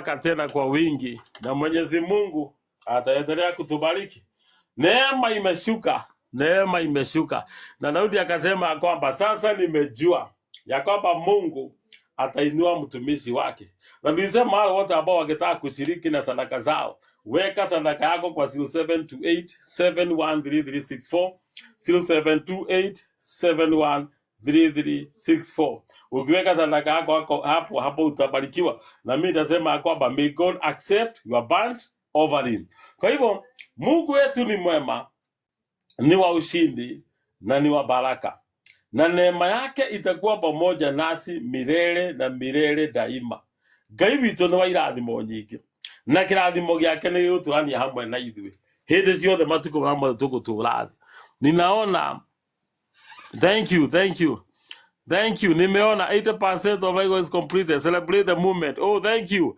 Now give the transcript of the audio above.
tena kwa wingi, na Mwenyezi Mungu ataendelea kutubariki. Neema imeshuka, neema imeshuka. Na Daudi akasema kwamba sasa nimejua ya kwamba Mungu atainua mtumishi wake. Na nilisema wale wote ambao wangetaka kushiriki na sadaka zao, weka sadaka yako kwa 0728713364, 0728713364. Ukiweka sadaka yako hapo utabarikiwa. Na mimi nitasema kwamba may God accept your burnt offering. Kwa hivyo Mungu wetu ni mwema, ni wa ushindi na ni wa baraka, na neema yake itakuwa pamoja nasi milele na milele daima. Ngai witũ nĩ wa irathimo nyingĩ, na kĩrathimo gĩake nĩ gĩgũtũrania hamwe na ithuĩ hĩndĩ ciothe matukũ mamwe tũgũtũra thĩ. Ninaona thank you. Nimeona 80% of Lego is completed. Celebrate the movement. Oh, thank you.